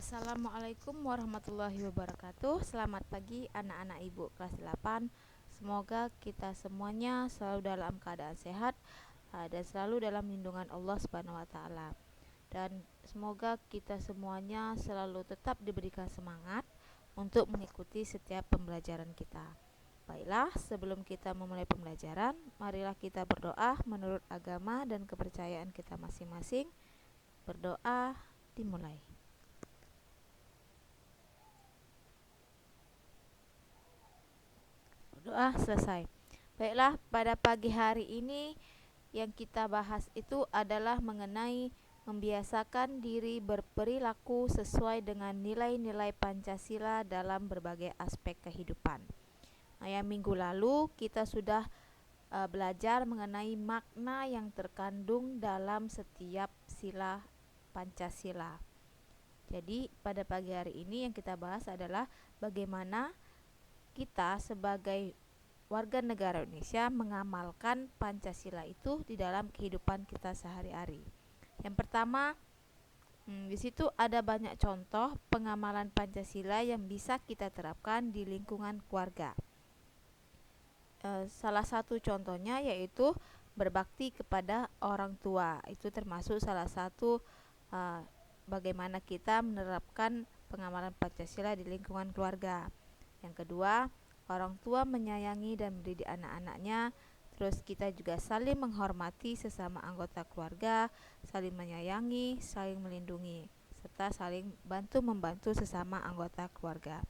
Assalamualaikum warahmatullahi wabarakatuh. Selamat pagi anak-anak ibu kelas 8. Semoga kita semuanya selalu dalam keadaan sehat dan selalu dalam lindungan Allah Subhanahu wa taala. Dan semoga kita semuanya selalu tetap diberikan semangat untuk mengikuti setiap pembelajaran kita. Baiklah, sebelum kita memulai pembelajaran, marilah kita berdoa menurut agama dan kepercayaan kita masing-masing. Berdoa dimulai. Doa selesai. Baiklah, pada pagi hari ini yang kita bahas itu adalah mengenai membiasakan diri berperilaku sesuai dengan nilai-nilai Pancasila dalam berbagai aspek kehidupan. Yang minggu lalu kita sudah belajar mengenai makna yang terkandung dalam setiap sila Pancasila. Jadi pada pagi hari ini yang kita bahas adalah bagaimana kita sebagai warga negara Indonesia mengamalkan Pancasila itu di dalam kehidupan kita sehari-hari. Yang pertama, di situ ada banyak contoh pengamalan Pancasila yang bisa kita terapkan di lingkungan keluarga. Salah satu contohnya yaitu berbakti kepada orang tua. Itu termasuk salah satu bagaimana kita menerapkan pengamalan Pancasila di lingkungan keluarga. Yang kedua, orang tua menyayangi dan mendidik anak-anaknya. Terus kita juga saling menghormati sesama anggota keluarga, saling menyayangi, saling melindungi, serta saling bantu-membantu sesama anggota keluarga.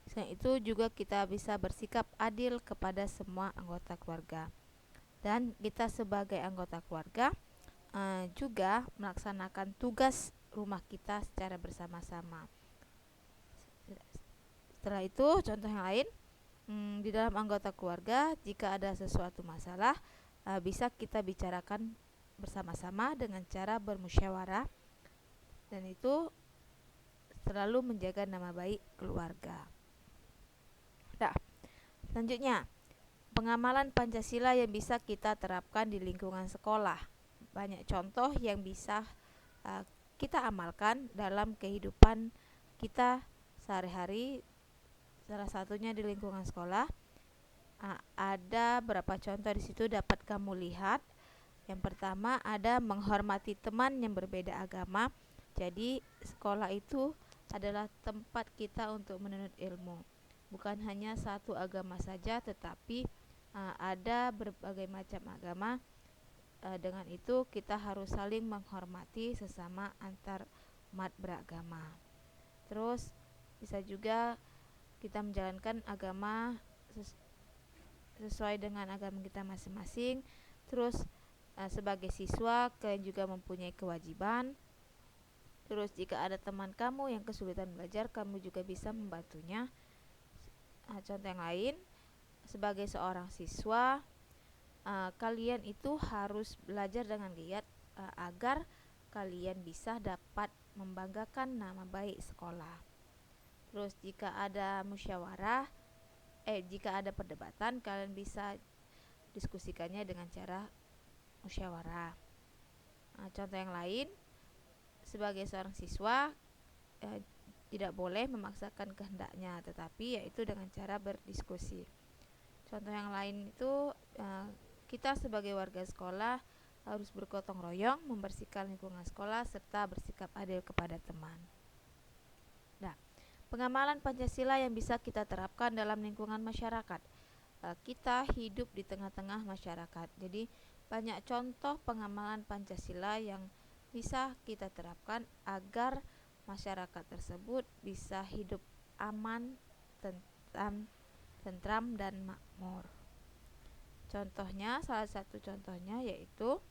Selain itu juga kita bisa bersikap adil kepada semua anggota keluarga. Dan kita sebagai anggota keluarga juga melaksanakan tugas rumah kita secara bersama-sama. Setelah itu, contoh yang lain, di dalam anggota keluarga jika ada sesuatu masalah bisa kita bicarakan bersama-sama dengan cara bermusyawarah, dan itu selalu menjaga nama baik keluarga. Nah, selanjutnya pengamalan Pancasila yang bisa kita terapkan di lingkungan sekolah. Banyak contoh yang bisa kita amalkan dalam kehidupan kita sehari-hari. Salah satunya di lingkungan sekolah. Ada beberapa contoh di situ dapat kamu lihat. Yang pertama ada menghormati teman yang berbeda agama. Jadi sekolah itu adalah tempat kita untuk menuntut ilmu. Bukan hanya satu agama saja, tetapi ada berbagai macam agama. Dengan itu kita harus saling menghormati sesama antar umat beragama. Terus bisa juga kita menjalankan agama sesuai dengan agama kita masing-masing. Terus sebagai siswa kalian juga mempunyai kewajiban. Terus jika ada teman kamu yang kesulitan belajar, kamu juga bisa membantunya. Contoh yang lain, sebagai seorang siswa kalian itu harus belajar dengan giat agar kalian bisa dapat membanggakan nama baik sekolah. Terus jika ada jika ada perdebatan, kalian bisa diskusikannya dengan cara musyawarah. Contoh yang lain, sebagai seorang siswa tidak boleh memaksakan kehendaknya, tetapi yaitu dengan cara berdiskusi. Contoh yang lain itu kita sebagai warga sekolah harus bergotong royong membersihkan lingkungan sekolah serta bersikap adil kepada teman. Nah, pengamalan Pancasila yang bisa kita terapkan dalam lingkungan masyarakat. Kita hidup di tengah-tengah masyarakat. Jadi banyak contoh pengamalan Pancasila yang bisa kita terapkan agar masyarakat tersebut bisa hidup aman, tentram dan makmur. Contohnya, salah satu contohnya yaitu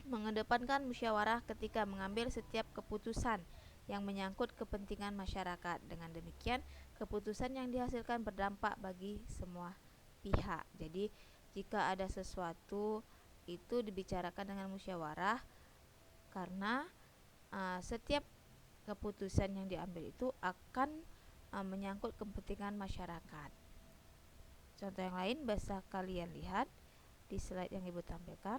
mengedepankan musyawarah ketika mengambil setiap keputusan yang menyangkut kepentingan masyarakat. Dengan demikian, keputusan yang dihasilkan berdampak bagi semua pihak. Jadi, jika ada sesuatu itu dibicarakan dengan musyawarah, karena setiap keputusan yang diambil itu akan menyangkut kepentingan masyarakat. Contoh yang lain bisa kalian lihat di slide yang Ibu tampilkan.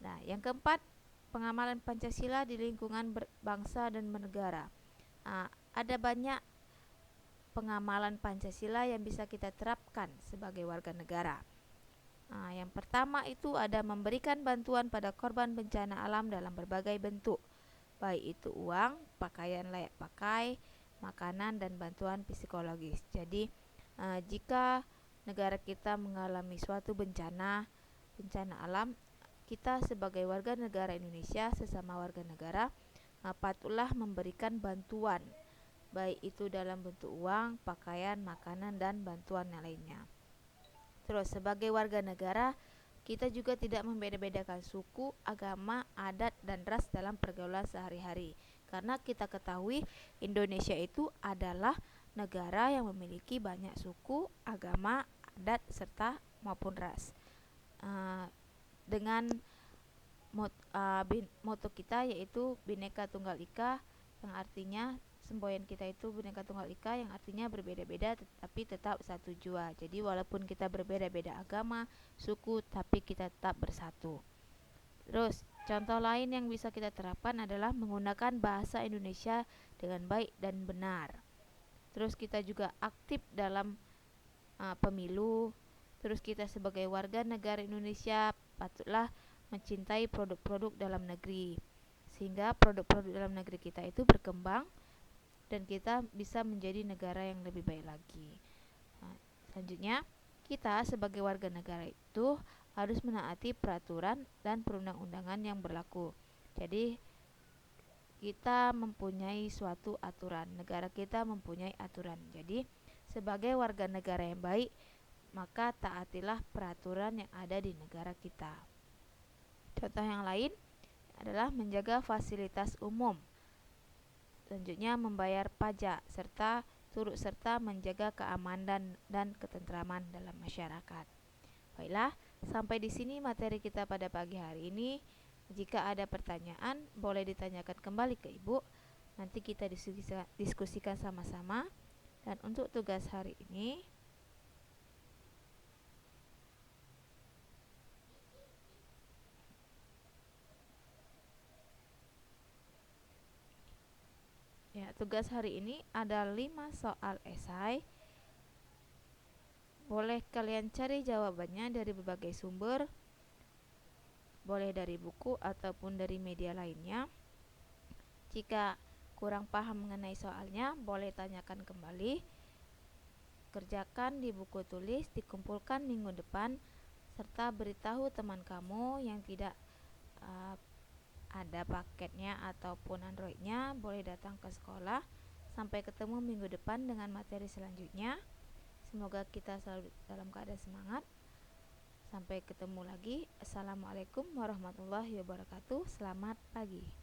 Nah, yang keempat, pengamalan Pancasila di lingkungan berbangsa dan bernegara. ada banyak pengamalan Pancasila yang bisa kita terapkan sebagai warga negara. Yang pertama itu ada memberikan bantuan pada korban bencana alam dalam berbagai bentuk, baik itu uang, pakaian layak pakai, makanan, dan bantuan psikologis. Jadi jika negara kita mengalami suatu bencana alam, kita sebagai warga negara Indonesia, sesama warga negara, patutlah memberikan bantuan, baik itu dalam bentuk uang, pakaian, makanan, dan bantuan yang lainnya. Terus sebagai warga negara, kita juga tidak membeda-bedakan suku, agama, adat, dan ras dalam pergaulan sehari-hari. Karena kita ketahui Indonesia itu adalah negara yang memiliki banyak suku, agama, adat, serta maupun ras. Dengan moto kita yaitu Bhinneka Tunggal Ika, yang artinya semboyan kita itu Bhinneka Tunggal Ika, yang artinya berbeda-beda tetapi tetap satu jua. Jadi walaupun kita berbeda-beda agama, suku, tapi kita tetap bersatu. Terus contoh lain yang bisa kita terapkan adalah menggunakan bahasa Indonesia dengan baik dan benar. Terus kita juga aktif dalam pemilu. Terus kita sebagai warga negara Indonesia patutlah mencintai produk-produk dalam negeri, sehingga produk-produk dalam negeri kita itu berkembang dan kita bisa menjadi negara yang lebih baik lagi. Selanjutnya, kita sebagai warga negara itu harus menaati peraturan dan perundang-undangan yang berlaku. Jadi kita mempunyai suatu aturan, negara kita mempunyai aturan. Jadi sebagai warga negara yang baik, maka taatilah peraturan yang ada di negara kita. Contoh yang lain adalah menjaga fasilitas umum. Selanjutnya membayar pajak serta turut serta menjaga keamanan dan ketentraman dalam masyarakat. Baiklah, sampai di sini materi kita pada pagi hari ini. Jika ada pertanyaan, boleh ditanyakan kembali ke Ibu. Nanti kita diskusikan sama-sama. Dan untuk tugas hari ini, tugas hari ini ada 5 soal esai. Boleh kalian cari jawabannya dari berbagai sumber, boleh dari buku ataupun dari media lainnya. Jika kurang paham mengenai soalnya, boleh tanyakan kembali. Kerjakan di buku tulis, dikumpulkan minggu depan, serta beritahu teman kamu yang tidak ada paketnya ataupun Androidnya, boleh datang ke sekolah. Sampai ketemu minggu depan dengan materi selanjutnya. Semoga kita selalu dalam keadaan semangat. Sampai ketemu lagi. Assalamualaikum warahmatullahi wabarakatuh. Selamat pagi.